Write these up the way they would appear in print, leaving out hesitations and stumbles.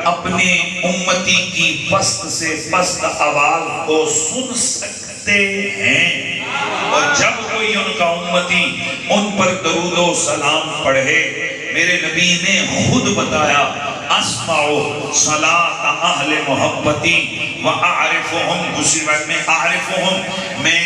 اپنے امتی کی پست سے پست آواز کو سن سکتے ہیں، اور جب کوئی ان کا امتی ان پر درود و سلام پڑھے، میرے نبی نے خود بتایا اسمعوا صلاۃ اہل محبتی واعرفهم، دوسری بات میں اعرفهم، میں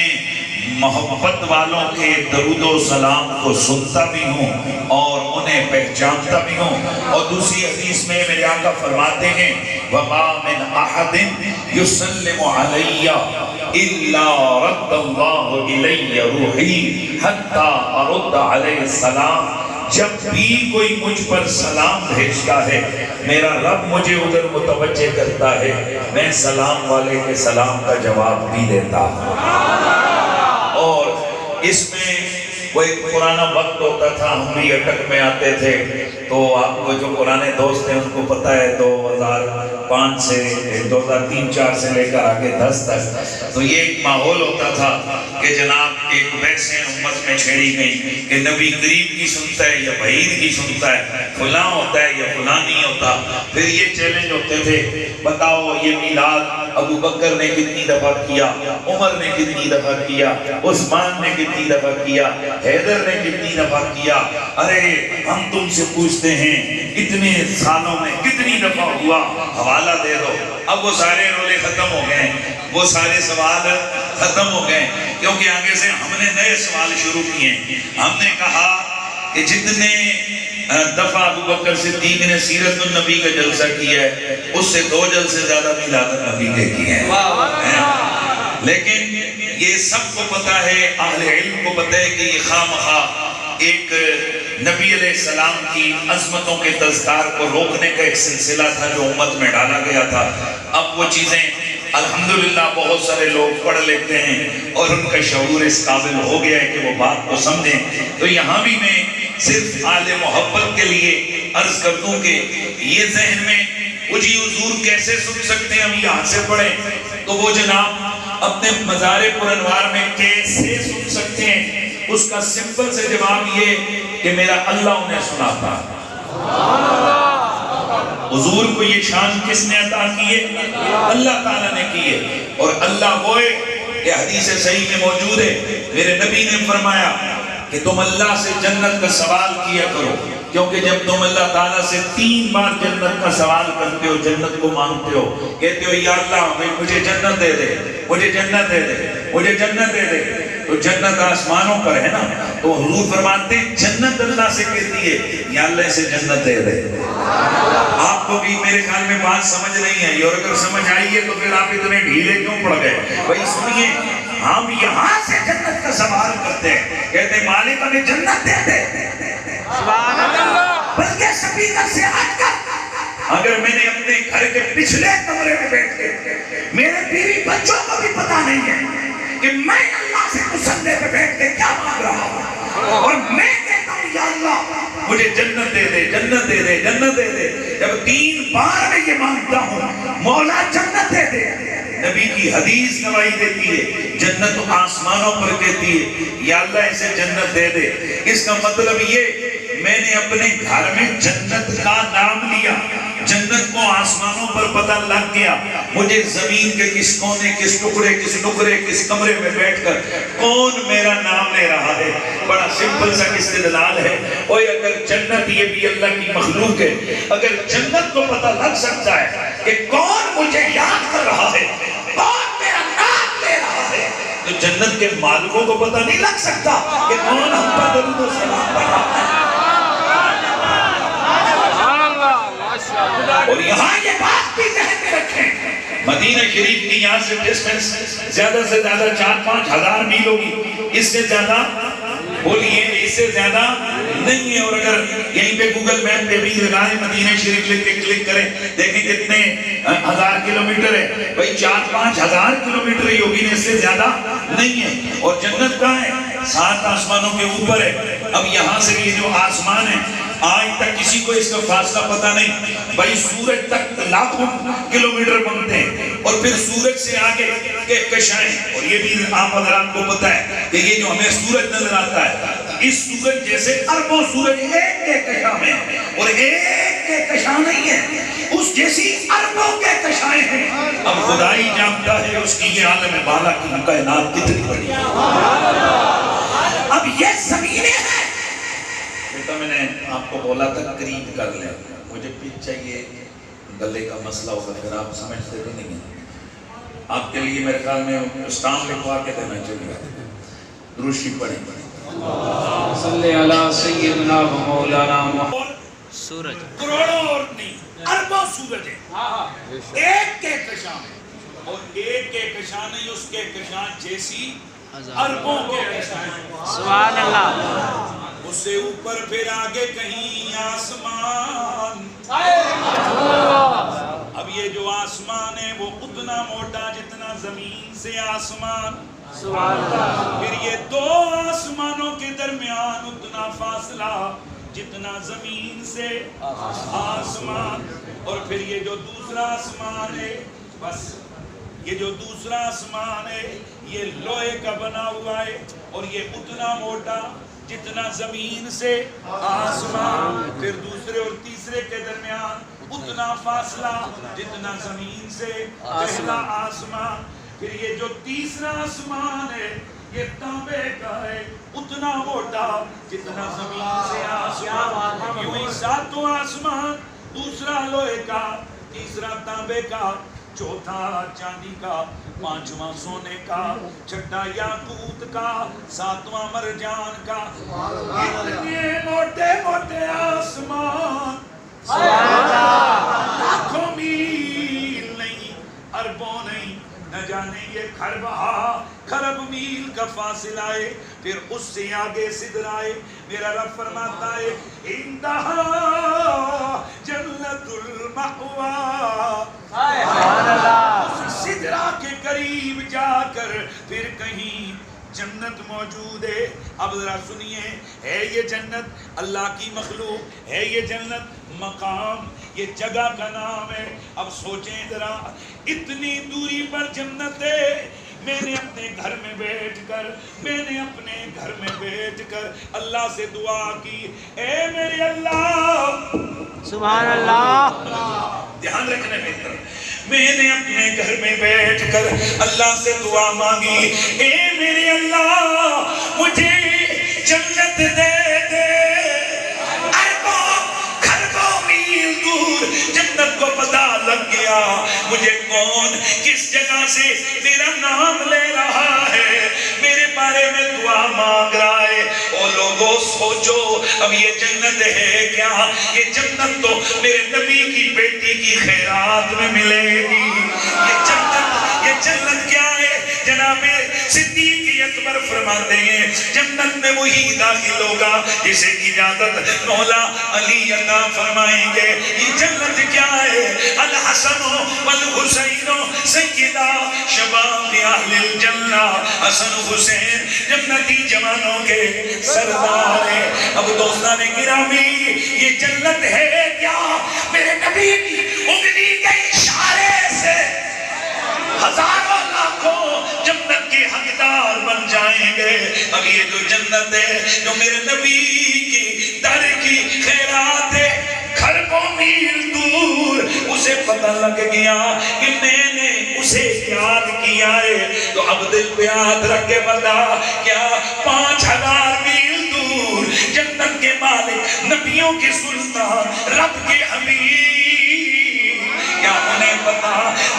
محبت والوں کے درود و سلام کو سنتا بھی ہوں اور انہیں پہچانتا بھی ہوں۔ اور دوسری حدیث میں میرے آقا فرماتے ہیں وَمَا مِنْ أَحَدٍ يُسَلِّمُ عَلَيَّ إِلَّا رَدَّ اللَّهُ إِلَيَّ رُوحِي حَتَّى أَرُدَّ عَلَيْهِ السَّلَامِ، جب بھی کوئی مجھ پر سلام بھیجتا ہے میرا رب مجھے ادھر متوجہ کرتا ہے، میں سلام والے کے سلام کا جواب بھی دیتا ہوں۔ اور اس میں وہ ایک پرانا وقت ہوتا تھا، ہم بھی اٹک میں آتے تھے، تو آپ کو جو پرانے دوست ہیں ان کو پتہ ہے 2005 سے 2003-04 سے لے کر آگے 10 تک تو یہ ایک ماحول ہوتا تھا کہ جناب ایک ویسے امت میں چھیڑی گئی کہ نبی قریب کی سنتا ہے یا بعید کی سنتا ہے، فلاں ہوتا ہے یا فلاں نہیں ہوتا۔ پھر یہ چیلنج ہوتے تھے، بتاؤ یہ میلاد ابو بکر نے کتنی دفعہ کیا، عمر نے کتنی دفعہ کیا، عثمان نے کتنی دفعہ کیا، حیدر نے کتنی دفعہ کیا، ارے ہم تم سے پوچھتے ہیں اتنے سالوں میں کتنی دفعہ ہوا، حوالہ دے دو۔ اب وہ سارے رولے ختم ہو گئے، وہ سارے سوال ختم ہو گئے، کیونکہ آگے سے ہم نے نئے سوال شروع کیے۔ ہم نے کہا کہ جتنے دفعہ ابو بکر صدیق نے سیرت النبی کا جلسہ کیا ہے اس سے 2 جلسے زیادہ میلاد النبی کے کیے ہیں، لیکن یہ سب کو پتا ہے، اہل علم کو پتا ہے کہ یہ خواہ ایک نبی علیہ السلام کی عظمتوں کے تذکار کو روکنے کا ایک سلسلہ تھا جو امت میں ڈالا گیا تھا۔ اب وہ چیزیں الحمدللہ بہت سارے لوگ پڑھ لیتے ہیں اور ان کا شعور اس قابل ہو گیا ہے کہ وہ بات کو سمجھیں۔ تو یہاں بھی میں صرف آل محبت کے لیے عرض کر دوں کہ یہ ذہن میں وہ جی حضور کیسے سن سکتے ہیں، ہم یہاں سے پڑھیں، تو وہ جناب اپنے مزار پرانوار میں کیسے سن سکتے ہیں، اس کا سمپل سے جواب یہ کہ میرا اللہ انہیں سناتا۔ حضور کو یہ شان کس نے عطا کیے؟ اللہ تعالیٰ نے کیے، اور اللہ وہ ہے کہ حدیث صحیح میں موجود ہے، میرے نبی نے فرمایا کہ تم اللہ سے جنت کا سوال کیا کرو، کیونکہ جب تم اللہ تعالیٰ سے 3 بار جنت کا سوال کرتے ہو، جنت کو مانگتے ہو، کہتے ہو یا اللہ مجھے جنت دے دے، مجھے جنت دے دے، مجھے جنت دے دے، تو جنت آسمانوں پر ہے نا، تو حضور فرماتے ہیں جنت اللہ سے کہتی ہے یا اللہ سے جنت دے دے۔ آپ کو بھی میرے خیال میں بات سمجھ نہیں آئی، اور اگر سمجھ آئی ہے تو پھر آپ اتنے ڈھیلے کیوں پڑ گئے؟ بھائی سنیے، ہم یہاں سے جنت کا سوال کرتے ہیں، کہتے ہیں مالک ہمیں جنت دے دے، سبحان اللہ، بلکہ سپیکر سے ہٹ کر اگر میں نے اپنے گھر کے پچھلے کمرے میں بیٹھ کے میرے بیوی بچوں کو بھی پتا نہیں ہے کہ میں اللہ سے مصلی پہ بیٹھ کے کیا مانگ رہا ہوں، اور میں کہتا ہوں یا اللہ مجھے جنت دے دے، جنت دے دے، جنت دے دے، جب 3 بار میں یہ مانگتا ہوں مولا جنت دے دے، نبی کی حدیث گواہی دیتی ہے، جنت آسمانوں پر کہتی ہے یا اللہ اسے جنت دے دے۔ اس کا مطلب یہ میں نے اپنے گھر میں جنت کا نام لیا، جنت کو آسمانوں پر پتہ لگ گیا، مجھے زمین کے کس کونے، کس ٹکڑے، کس نکرے، کس کمرے میں بیٹھ کر کون میرا نام لے رہا ہے۔ بڑا سمپل سا استدلال ہے، اور اگر جنت یہ بھی اللہ کی مخلوق ہے، اگر جنت کو پتہ لگ سکتا ہے کہ کون مجھے یاد کر رہا ہے، کون میرا نام لے رہا ہے، تو جنت کے مالکوں کو پتہ نہیں لگ سکتا کہ کون ہم پر درود و سلام پڑھ رہا ہے۔ اور یہاں یہ بات بھی ذہن میں رکھیں، مدینہ شریف کی یہاں سے ڈسٹنس زیادہ سے زیادہ 4-5 ہزار میل ہوگی، اس سے زیادہ بولیے اس سے زیادہ نہیں ہے۔ اور اگر یہیں پہ گوگل میپ پہ بھی لگائیں مدینہ شریف لکھ کے کلک کریں، دیکھیں کتنے ہزار کلومیٹر ہے، بھئی 4-5 ہزار کلومیٹر ہی ہوگی، اس سے زیادہ نہیں ہے۔ اور جنت کہاں ہے؟ 7 آسمانوں کے اوپر ہے۔ اب یہاں سے یہ جو آسمان ہے آج تک کسی کو اس کا فاصلہ پتہ نہیں، بھائی سورج تک لاکھوں کلومیٹر بنتے ہیں، اور پھر سورج سے آگے کہکشائیں، اور یہ بھی آپ حضرات کو پتہ ہے کہ یہ جو ہمیں سورج نظر آتا ہے، اس سورج جیسے اربوں سورج ایک کہکشاں میں، اور ایک کہکشاں نہیں ہے، اس جیسی خدا ہی جانتا ہے اس کی یہ عالم بالا کی کائنات کتنی بڑی ہے۔ اب یہ زمینیں ہیں بیٹا، میں نے آپ کو بولا تھا قریب کر لیں، مجھے پیچھے چاہیے، گلے کا مسئلہ ہوگا پھر آپ سمجھتے بھی نہیں ہیں۔ آپ کے لیے میرے خیال میں اسٹام لکھوا کے دینا چاہیے، دروشی پڑھیں۔ صلی اللہ سیدنا و مولانا محمد۔ سورج کروڑوں اور نہیں، اربوں سورج ہیں ایک کے کشاں میں، اور ایک کے کشاں نہیں، اس کے کشاں جیسی اربوں کے کشاں ہیں۔ سبحان اللہ۔ اس سے اوپر پھر آگے کہیں آسمان، اب یہ جو آسمان ہے وہ اتنا موٹا جتنا زمین سے آسمان، پھر یہ دو آسمانوں کے درمیان اتنا فاصلہ جتنا زمین سے آسمان، اور پھر یہ جو دوسرا آسمان ہے، بس یہ جو دوسرا آسمان ہے یہ لوہے کا بنا ہوا ہے، اور یہ اتنا موٹا جتنا زمین سے آسمان، پھر دوسرے اور تیسرے کے درمیان اتنا فاصلہ جتنا زمین سے پہلا آسمان، پھر یہ جو تیسرا آسمان ہے یہ تانبے کا ہے، اتنا موٹا جتنا زمین سے آسمان، یوں ہی ساتوں آسمان، دوسرا لوہے کا، تیسرا تانبے کا، چوتھا چاندی کا، پانچواں سونے کا، چھٹا یاقوت کا، ساتواں مرجان کا، اتنے موٹے موٹے آسمان، لاکھوں میل نہیں، اربوں نہیں، نہ جانے یہ خرب میل کا فاصلہ ہے، پھر اس سے آگے سدرہ ہے۔ میرا رب فرماتا ہے انتہا جنت المأویٰ، اس سدرہ کے قریب جا کر پھر کہیں جنت موجود ہے۔ اب ذرا سنیے، ہے یہ جنت اللہ کی مخلوق، ہے یہ جنت مقام، یہ جگہ کا نام ہے۔ اب سوچیں ذرا، اتنی دوری پر جنت ہے، میں نے اپنے گھر میں بیٹھ کر اللہ سے دعا کی، اے میرے اللہ، سبحان اللہ، دھیان رکھنے بہتر، میں نے اپنے گھر میں بیٹھ کر اللہ سے دعا مانگی، اے میرے اللہ مجھے جنت دے دے، اربوں خربوں میل دور جنت کو پتہ لگ گیا مجھے کون کس جگہ سے میرا نام لے رہا ہے، میرے بارے میں دعا مانگ رہا ہے۔ او لوگوں سوچو، اب یہ جنت ہے کیا؟ یہ جنت تو میرے نبی کی بیٹی کی خیرات میں ملے گی۔ یہ جنت کیا ہے؟ جناب صدیق اکبر فرماتے ہیں جنت میں وہی داخل ہوگا جسے اجازت مولا علی عطا فرمائیں گے۔ یہ جنت کیا ہے؟ الحسن والحسین سیدہ شباب اہل الجنہ، حسن حسین جنتی جوانوں کے سردار ہیں۔ اب دوستان گرامی، یہ جنت ہے کیا؟ میرے نبی کی انگلی کے اشارے سے ہزاروں لاکھوں جنت کے حقدار بن جائیں گے۔ اب یہ جو جنت ہے جو میرے نبی کی در کی خیرات ہے، خربوں میل دور اسے پتہ لگ گیا کہ میں نے اسے یاد کیا ہے، تو اب دل پہ ہاتھ رکھ کے بتا، کیا 5000 میل دور جنت کے مالک، نبیوں کے سلطان، رب کے حبیب، کیا انہیں پتا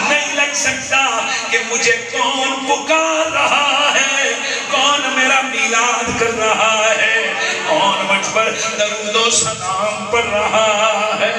نہیں لگ سکتا کہ مجھے کون پکار رہا ہے، کون میرا میلاد کر رہا ہے، کون مجھ پر درود و سلام پڑھ رہا ہے؟